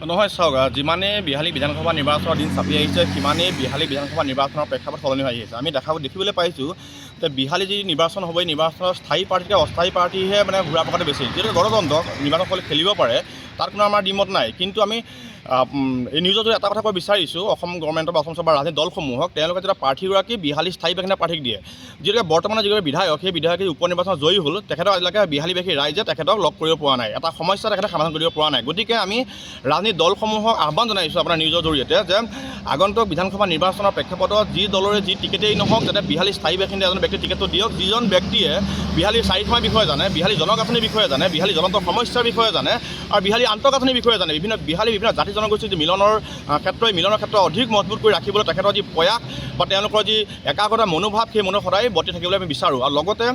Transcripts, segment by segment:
নহয় চাওক, যিমানে বিহালী বিধানসভা নিৰ্বাচনৰ দিন চাপি আহিছে সিমানেই বিহালী বিধানসভা নিৰ্বাচনৰ প্ৰেক্ষাপট সলনি হৈ আহিছে। আমি দেখিবলৈ পাইছোঁ যে বিহালী যি নিৰ্বাচন হ'ব এই নিৰ্বাচনৰ স্থায়ী পাৰ্টীতকৈ অস্থায়ী পাৰ্টীহে মানে ঘূৰা পকাটো বেছি। যিহেতু গণতন্ত্ৰ নিৰ্বাচন খেলিব পাৰে, তাত কোনো আমাৰ দ্বিমত নাই। কিন্তু আমি এই নিউজত যদি এটা কথা ক'ব বিচাৰিছোঁ, অসম গভৰ্ণমেণ্টৰ বা অসম চৰকাৰৰ ৰাজনৈতিক দলসমূহক তেওঁলোকে যেতিয়া প্ৰাৰ্থীগৰাকী বিহালী স্থায়ী বাসিন্দা প্ৰাৰ্থীক দিয়ে, যিহেতু বৰ্তমানে যিগৰাকী বিধায়ক সেই বিধায়কে উপ নিৰ্বাচনত জয়ী হ'ল, তেখেতক আজিলৈকে বিহালীবাসী ৰাইজে তেখেতক লগ কৰিব পৰা নাই, এটা সমস্যা তেখেতে সমাধান কৰিব পৰা নাই। গতিকে আমি ৰাজনৈতিক দলসমূহক আহ্বান জনাইছোঁ আপোনাৰ নিউজৰ জৰিয়তে যে আগন্তুক বিধানসভা নিৰ্বাচনৰ প্ৰেক্ষাপটত যি দলৰে যি টিকেটেই নহওক যাতে বিহালী স্থায়ী বাসিন্দা এজন ব্যক্তিৰ টিকেটটো দিয়ক, যিজন ব্যক্তিয়ে বিহালীৰ চাৰিসীমাৰ বিষয়ে জানে, বিহালী জনগাঁথনিৰ বিষয়ে জানে, বিহালী জনতৰ সমস্যাৰ বিষয়ে জানে আৰু বিহালী আন্তঃগাঁথনিৰ বিষয়ে জানে, বিহালী বিভিন্ন জাতি জনগোষ্ঠীৰ যি মিলনৰ ক্ষেত্ৰ অধিক মজবুত কৰি ৰাখিবলৈ তেখেতৰ যি প্ৰয়াস বা তেওঁলোকৰ যি একাগ্ৰতা মনোভাৱ, সেই মনোভাৱ সদায় বৰ্তি থাকিবলৈ আমি বিচাৰোঁ। আৰু লগতে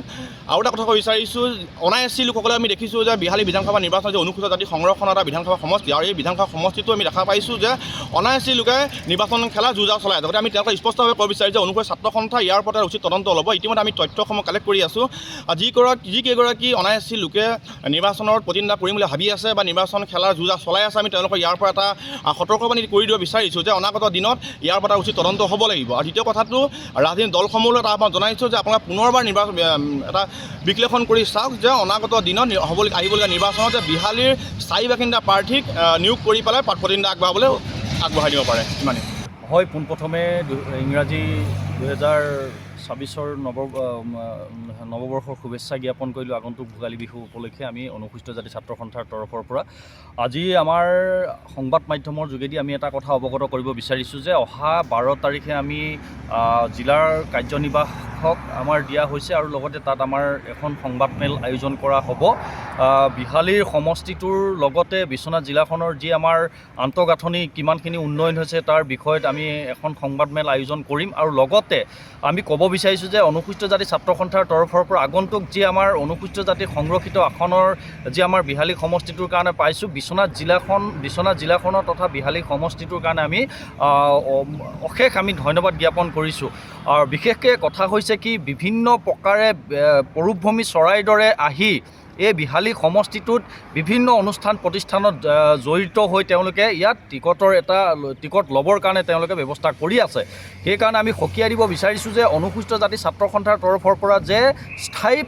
আৰু এটা কথা ক'ব বিচাৰিছোঁ, অনাএছচি লোকসকলে আমি দেখিছোঁ যে বিহালী বিধানসভা নিৰ্বাচনত যে অনুসূচিত জাতি সংৰক্ষণৰ এটা বিধানসভা সমষ্টি, আৰু এই বিধানসভা সমষ্টিটো আমি দেখা পাইছোঁ যে অনাএছচি লোকে নিৰ্বাচন খেলা যুঁজা চলাই আছে। গতিকে আমি তেওঁলোকে স্পষ্টভাৱে ক'ব বিচাৰিছোঁ যে অনুসূচিত ছাত্ৰ সন্থা ইয়াৰ ওপৰত উচিত তদন্ত ল'ব। ইতিমধ্যে আমি তথ্যসমূহ কালেক্ট কৰি আছোঁ। যিকেইগৰাকী অনাএছচি লোকে নিৰ্বাচনত প্ৰতিদ্বন্দ্বিতা কৰিম বুলি ভাবি আছে বা নিৰ্বাচন খেলাৰ যুঁজা চলাই আছে, আমি তেওঁলোকক ইয়াৰ পৰা এটা সতৰ্কবাণী কৰি দিব বিচাৰিছোঁ যে অনাগত দিনত ইয়াৰ পৰা উচিত তদন্ত হ'ব লাগিব। আৰু দ্বিতীয় কথাটো, ৰাজনৈতিক দলসমূহলৈ এটা আহ্বান জনাইছোঁ যে আপোনালোকে পুনৰবাৰ এটা বিশ্লেষণ কৰি চাওক যে অনাগত দিনত আহিবলগীয়া নিৰ্বাচনত যে বিহালীৰ স্থায়ী বাসিন্দা প্ৰাৰ্থীক নিয়োগ কৰি পেলাই প্ৰতিদ্বন্দ্বিতা আগবঢ়াই দিব পাৰে। ইমানেই হয়। পোনপ্ৰথমে ইংৰাজী 2026 নৱবৰ্ষৰ শুভেচ্ছা জ্ঞাপন কৰিলোঁ আগন্তুক ভোগালী বিহু উপলক্ষে আমি অনুসূচিত জাতি ছাত্ৰ সন্থাৰ তৰফৰ পৰা। আজি আমাৰ সংবাদ মাধ্যমৰ যোগেদি আমি এটা কথা অৱগত কৰিব বিচাৰিছোঁ যে অহা 12 তাৰিখে আমি জিলাৰ কাৰ্যনিৰ্বাহক আমাৰ দিয়া হৈছে আৰু লগতে তাত আমাৰ এখন সংবাদমেল আয়োজন কৰা হ'ব। বিহালীৰ সমষ্টিটোৰ লগতে বিশ্বনাথ জিলাখনৰ যি আমাৰ আন্তঃগাঁথনি কিমানখিনি উন্নয়ন হৈছে তাৰ বিষয়ত আমি এখন সংবাদমেল আয়োজন কৰিম। আৰু লগতে আমি ক'ব বিচাৰিছোঁ যে অনুসূচিত জাতি ছাত্ৰ সন্থাৰ তৰফৰ পৰা আগন্তুক যি আমাৰ অনুসূচিত জাতি সংৰক্ষিত আসনৰ যি আমাৰ বিহালী সমষ্টিটোৰ কাৰণে পাইছোঁ, বিশ্বনাথ জিলাখনৰ তথা বিহালী সমষ্টিটোৰ কাৰণে আমি অশেষ আমি ধন্যবাদ জ্ঞাপন কৰিছোঁ। আৰু বিশেষকৈ কথা হৈছে কি, বিভিন্ন প্ৰকাৰে পৰোভূমি চৰাইৰ দৰে আহি এই বিহালী সমষ্টিটোত বিভিন্ন অনুষ্ঠান প্ৰতিষ্ঠানত জড়িত হৈ তেওঁলোকে ইয়াত টিকট ল'বৰ কাৰণে তেওঁলোকে ব্যৱস্থা কৰি আছে। সেইকাৰণে আমি সকীয়াই দিব বিচাৰিছোঁ যে অনুসূচিত জাতি ছাত্ৰ সন্থাৰ তৰফৰ পৰা যে স্থায়ী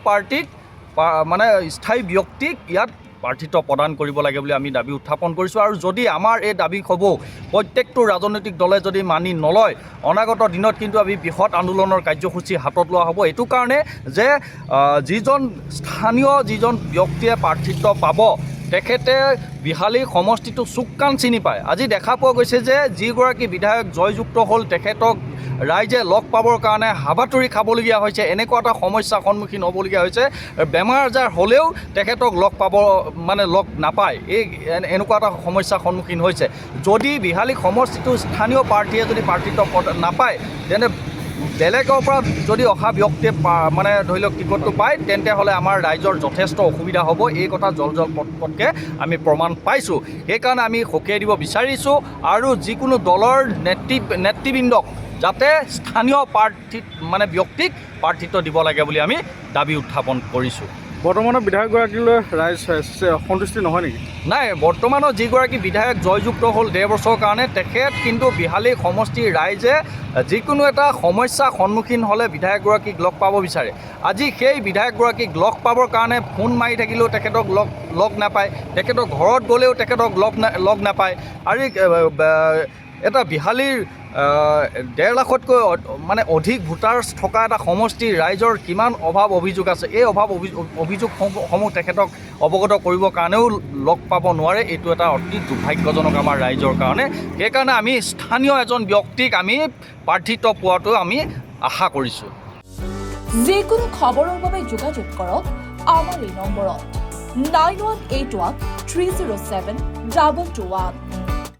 ব্যক্তিক ইয়াত প্ৰাৰ্থিত্ব প্ৰদান কৰিব লাগে বুলি আমি দাবী উত্থাপন কৰিছোঁ। আৰু যদি আমাৰ এই দাবীসমূহ প্ৰত্যেকটো ৰাজনৈতিক দলে যদি মানি নলয়, অনাগত দিনত কিন্তু আমি বৃহৎ আন্দোলনৰ কাৰ্যসূচী হাতত লোৱা হ'ব। এইটো কাৰণে যে যিজন ব্যক্তিয়ে প্ৰাৰ্থিত্ব পাব তেখেতে বিহালী সমষ্টিটো চুক কাণ চিনি পায়। আজি দেখা পোৱা গৈছে যে যিগৰাকী বিধায়ক জয়যুক্ত হ'ল তেখেতক ৰাইজে লগ পাবৰ কাৰণে হাবাথুৰি খাবলগীয়া হৈছে, এনেকুৱা এটা সমস্যাৰ সন্মুখীন হ'বলগীয়া হৈছে। বেমাৰ আজাৰ হ'লেও তেখেতক লগ নাপায়, এনেকুৱা এটা সমস্যাৰ সন্মুখীন হৈছে। যদি বিহালী সমষ্টিটোৰ স্থানীয় প্ৰাৰ্থীয়ে যদি প্ৰাৰ্থিত্ব নাপায়, তেন্তে বেলেগৰ পৰা যদি অহা ব্যক্তিয়ে ধৰি লওক টিকটটো পায়, তেন্তে হ'লে আমাৰ ৰাইজৰ যথেষ্ট অসুবিধা হ'ব। এই কথা পটকৈ আমি প্ৰমাণ পাইছোঁ। সেইকাৰণে আমি সকীয়াই দিব বিচাৰিছোঁ আৰু যিকোনো দলৰ নেতৃবৃন্দক যাতে স্থানীয় ব্যক্তিক প্ৰাৰ্থিত্ব দিব লাগে বুলি আমি দাবী উত্থাপন কৰিছোঁ। বৰ্তমানৰ বিধায়কগৰাকীলৈ ৰাইজ সন্তুষ্টি নহয় নেকি? নাই, বৰ্তমানৰ যিগৰাকী বিধায়ক জয়যুক্ত হ'ল 1.5 বছৰৰ কাৰণে, তেখেত কিন্তু বিহালী সমষ্টিৰ ৰাইজে যিকোনো এটা সমস্যাৰ সন্মুখীন হ'লে বিধায়কগৰাকীক লগ পাব বিচাৰে। আজি সেই বিধায়কগৰাকীক লগ পাবৰ কাৰণে ফোন মাৰি থাকিলেও তেখেতক লগ নাপায়, তেখেতৰ ঘৰত গ'লেও তেখেতক লগ নাপায়। আৰু এটা বিহালীৰ 1.5 লাখতকৈ অধিক ভোটাৰ্ছ থকা এটা সমষ্টিৰ ৰাইজৰ কিমান অভাৱ অভিযোগ আছে, এই অভিযোগসমূহ তেখেতক অৱগত কৰিবৰ কাৰণেও লগ পাব নোৱাৰে। এইটো এটা অতি দুৰ্ভাগ্যজনক আমাৰ ৰাইজৰ কাৰণে। সেইকাৰণে আমি স্থানীয় এজন ব্যক্তিক আমি প্ৰাৰ্থিত্ব পোৱাটো আমি আশা কৰিছোঁ। যিকোনো খবৰৰ বাবে যোগাযোগ কৰক আমাৰ এই নম্বৰত 9181 307 221।